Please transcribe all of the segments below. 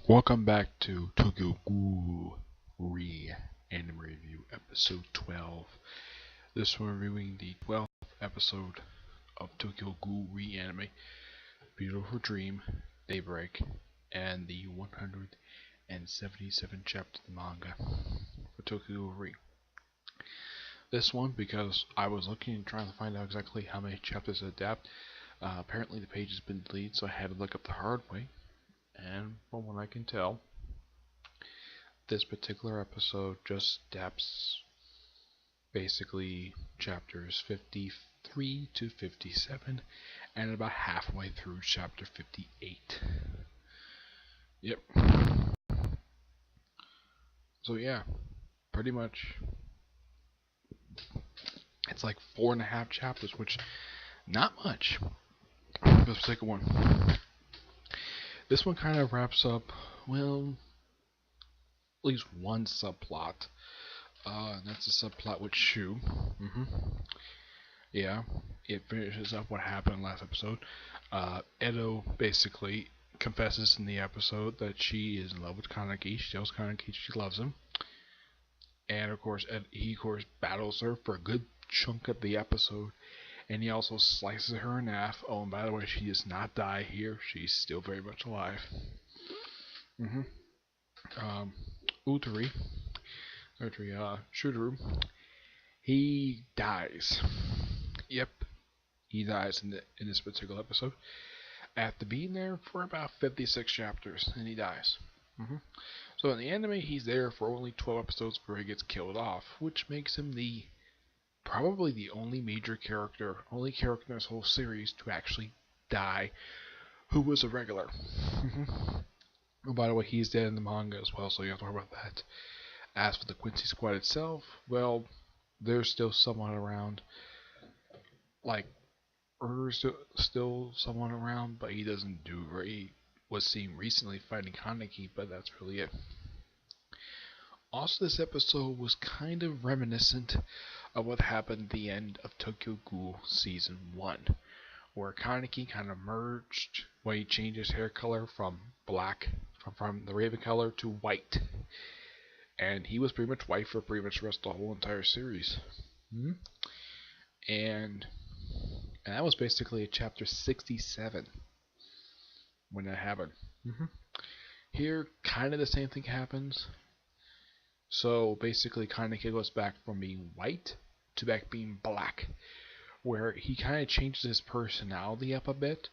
Welcome back to Tokyo Ghoul Anime Review Episode 12. This one reviewing the 12th episode of Tokyo Ghoul Anime, Beautiful Dream, Daybreak, and the 177 chapter manga for Tokyo Ghoul. This one, because I was looking and trying to find out exactly how many chapters adapt. Apparently the page has been deleted, so I had to look up the hard way. And from what I can tell, this particular episode just adapts basically chapters 53 to 57 and about halfway through chapter 58. Yep. So yeah, pretty much it's like 4.5 chapters, which not much for the second one. This one kind of wraps up, well, at least one subplot. That's a subplot with Shu. Yeah, it finishes up what happened in the last episode. Edo basically confesses in the episode that she is in love with Kaneki. She tells Kaneki she loves him. And of course, he battles her for a good chunk of the episode. And he also slices her in half. Oh, and by the way, she does not die here. She's still very much alive. Utari, Shooter, he dies. Yep, he dies in this particular episode. After being there for about 56 chapters, and he dies. So in the anime, he's there for only 12 episodes before he gets killed off, which makes him probably the only character in this whole series to actually die who was a regular. Oh, by the way, he's dead in the manga as well, so you have to worry about that. As for the Quincy Squad itself, well, there's still someone around. Like, Urder's still someone around, but he doesn't do very. He was seen recently fighting Kaneki, but that's really it. Also, this episode was kind of reminiscent of what happened at the end of Tokyo Ghoul Season 1, where Kaneki kind of merged when he changed his hair color from black, from the raven color to white. And he was pretty much white for pretty much the rest of the whole entire series. And that was basically at chapter 67 when that happened. Here, kind of the same thing happens. So basically, Kaneki goes back from being white to back being black, where he kind of changes his personality up a bit,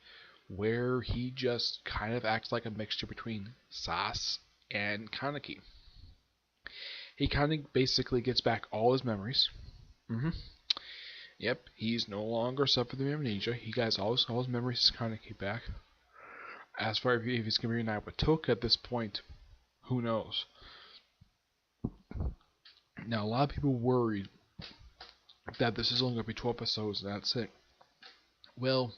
where he just kind of acts like a mixture between Sas and Kaneki. He kind of basically gets back all his memories. Yep, he's no longer suffering from amnesia. He got all his memories Kaneki back. As far as if he's going to reunite with Toka at this point, who knows? Now, a lot of people worried that this is only going to be 12 episodes and that's it. Well,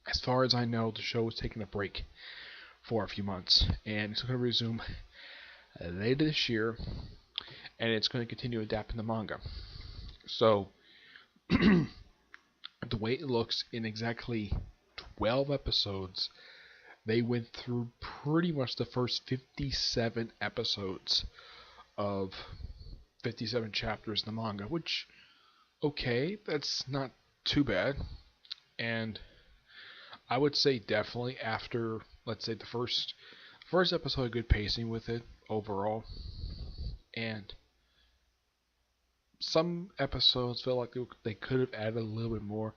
as far as I know, the show is taking a break for a few months, and it's going to resume later this year, and it's going to continue adapting the manga. So, the way it looks, in exactly 12 episodes, they went through pretty much the first 57 episodes of 57 chapters in the manga, which, okay, that's not too bad. And I would say definitely after, let's say, the first episode, good pacing with it overall. And some episodes felt like they could have added a little bit more.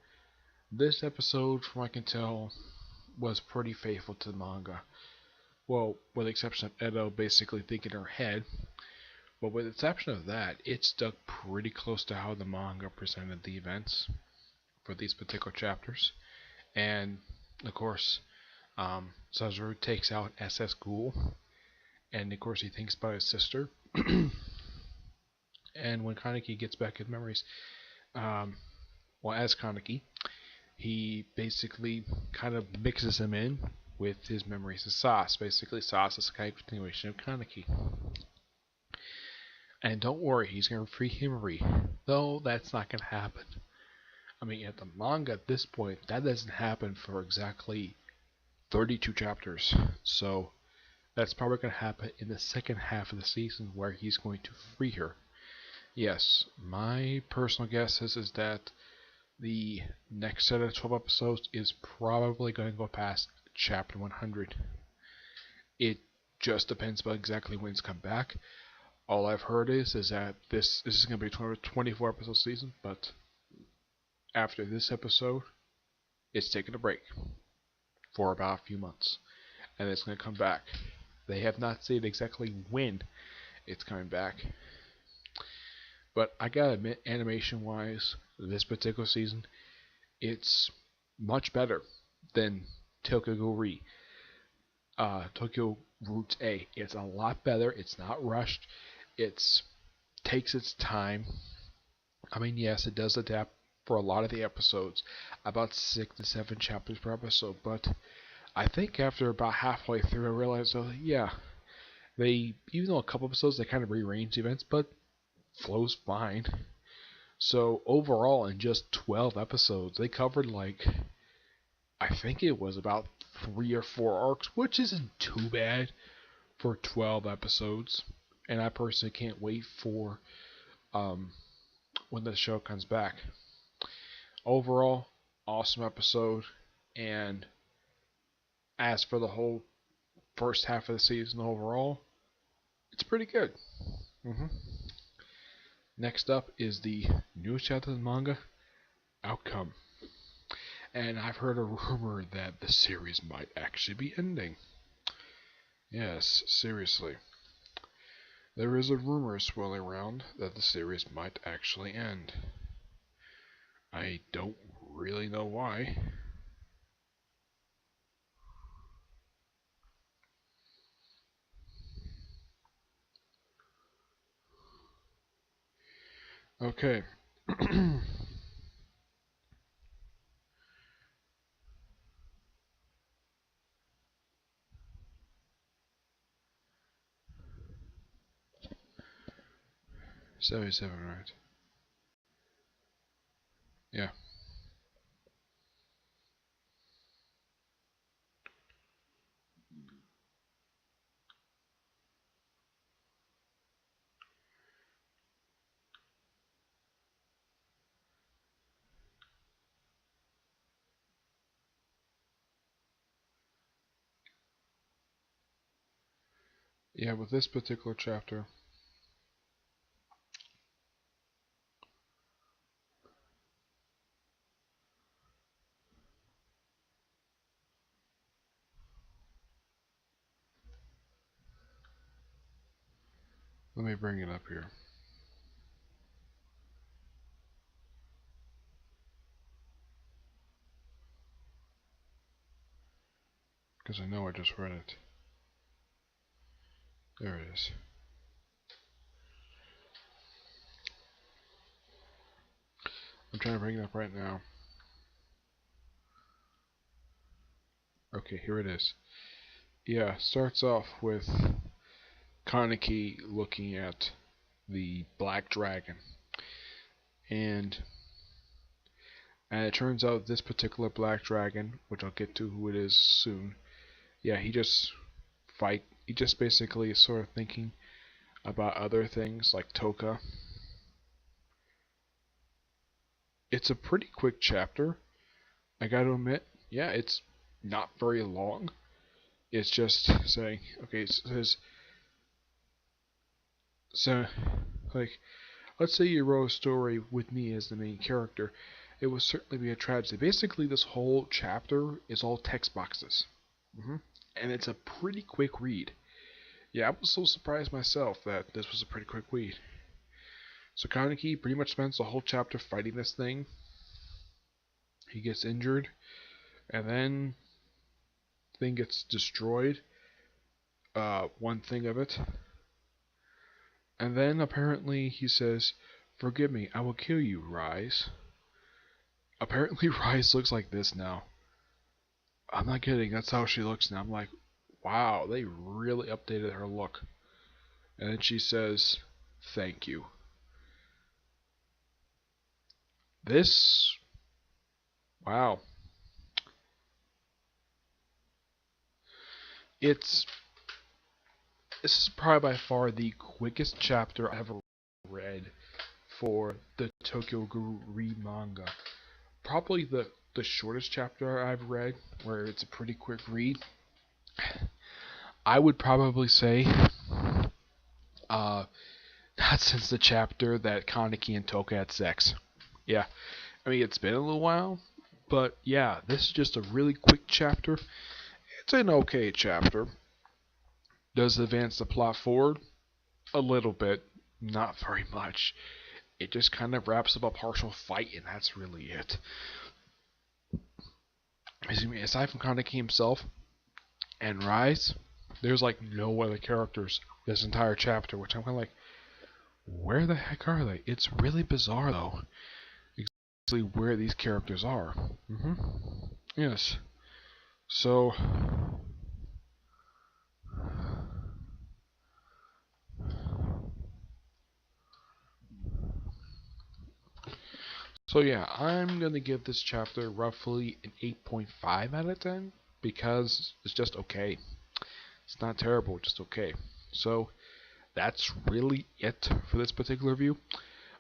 This episode, from what I can tell, was pretty faithful to the manga. Well, with the exception of Edo basically thinking in her head. But with the exception of that, it stuck pretty close to how the manga presented the events for these particular chapters. And, of course, Sazuru takes out SS Ghoul. And, of course, he thinks about his sister. And when Kaneki gets back his memories, as Kaneki, he basically kind of mixes him in with his memories of Sas. Basically, Sas is a kind of continuation of Kaneki. And don't worry, he's going to free Himari. Though that's not going to happen. I mean, at the manga at this point, that doesn't happen for exactly 32 chapters. So, That's probably going to happen in the second half of the season where he's going to free her. Yes, my personal guess is that the next set of 12 episodes is probably going to go past chapter 100. It just depends about exactly when it's come back. All I've heard is that this is going to be a 24 episode season, but after this episode, it's taking a break for about a few months, and it's going to come back. They have not said exactly when it's coming back, but I gotta admit, animation-wise, this particular season, it's much better than Tokyo Ghoul Tokyo Roots A. It's a lot better. It's not rushed. It takes its time. I mean, yes, it does adapt for a lot of the episodes, about 6 to 7 chapters per episode, but I think after about halfway through, I realized, yeah, even though a couple episodes, they kind of rearrange events, but flows fine. So overall, in just 12 episodes, they covered I think it was about 3 or 4 arcs, which isn't too bad for 12 episodes. And I personally can't wait for when the show comes back. Overall, awesome episode. And as for the whole first half of the season overall, it's pretty good. Mm-hmm. Next up is the newest chapter of the manga, Outcome. And I've heard a rumor that the series might actually be ending. Yes, seriously. There is a rumor swirling around that the series might actually end. I don't really know why. Okay. 77, right? Yeah. Yeah, with this particular chapter, let me bring it up here. Because I know I just read it. There it is. I'm trying to bring it up right now. Okay, here it is. Yeah, starts off with Kaneki looking at the black dragon. And it turns out this particular black dragon, which I'll get to who it is soon, yeah, he just basically is sort of thinking about other things like Toka. It's a pretty quick chapter, I gotta admit. Yeah, it's not very long. It's just saying, okay, it says, so, like, let's say you wrote a story with me as the main character. It would certainly be a tragedy. Basically, this whole chapter is all text boxes. hmm And it's a pretty quick read. Yeah, I was so surprised myself that this was a pretty quick read. So Kaneki pretty much spends the whole chapter fighting this thing. He gets injured, and then the thing gets destroyed. One thing of it. And then apparently he says, "Forgive me, I will kill you, Rise." Apparently Rise looks like this now. I'm not kidding, that's how she looks now. I'm like, wow, they really updated her look. And then she says, "Thank you." This, wow. It's This is probably by far the quickest chapter I've ever read for the Tokyo Ghoul manga. Probably the shortest chapter I've read, where it's a pretty quick read. I would probably say, uh, not since the chapter that Kaneki and Toka had sex. Yeah, I mean, it's been a little while, but yeah, this is just a really quick chapter. It's an okay chapter. Does it advance the plot forward? A little bit, not very much. It just kind of wraps up a partial fight, and that's really it. Aside from Kaneki himself and Rise, there's like no other characters this entire chapter, which I'm kind of like, where the heck are they? It's really bizarre, though, exactly where these characters are. Yes. So, yeah, I'm gonna give this chapter roughly an 8.5 out of 10 because it's just okay. It's not terrible, just okay. So that's really it for this particular review.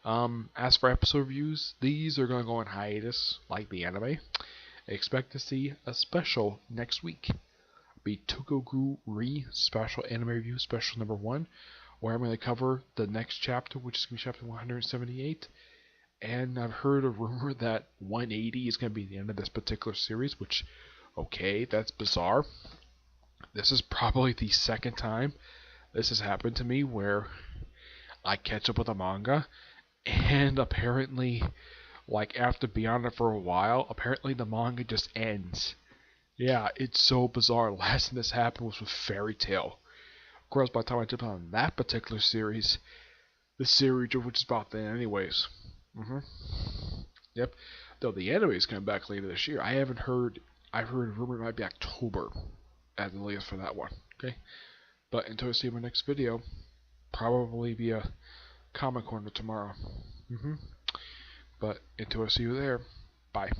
As for episode reviews, these are gonna go on hiatus like the anime. Expect to see a special next week. Be Tokugu Re special anime review, special number 1, where I'm going to cover the next chapter, which is going to be chapter 178. And I've heard a rumor that 180 is going to be the end of this particular series, which, okay, that's bizarre. This is probably the second time this has happened to me where I catch up with a manga, and apparently, like, after being on it for a while, apparently the manga just ends. Yeah, it's so bizarre. Last time this happened was with Fairy Tail. Of course, by the time I jumped on that particular series, the series which is about then anyways. Yep. Though the anime is coming back later this year. I haven't heard. I've heard a rumor it might be October at the latest for that one. Okay. But until I see my next video, probably be a Comic Corner tomorrow. But until I see you there, bye.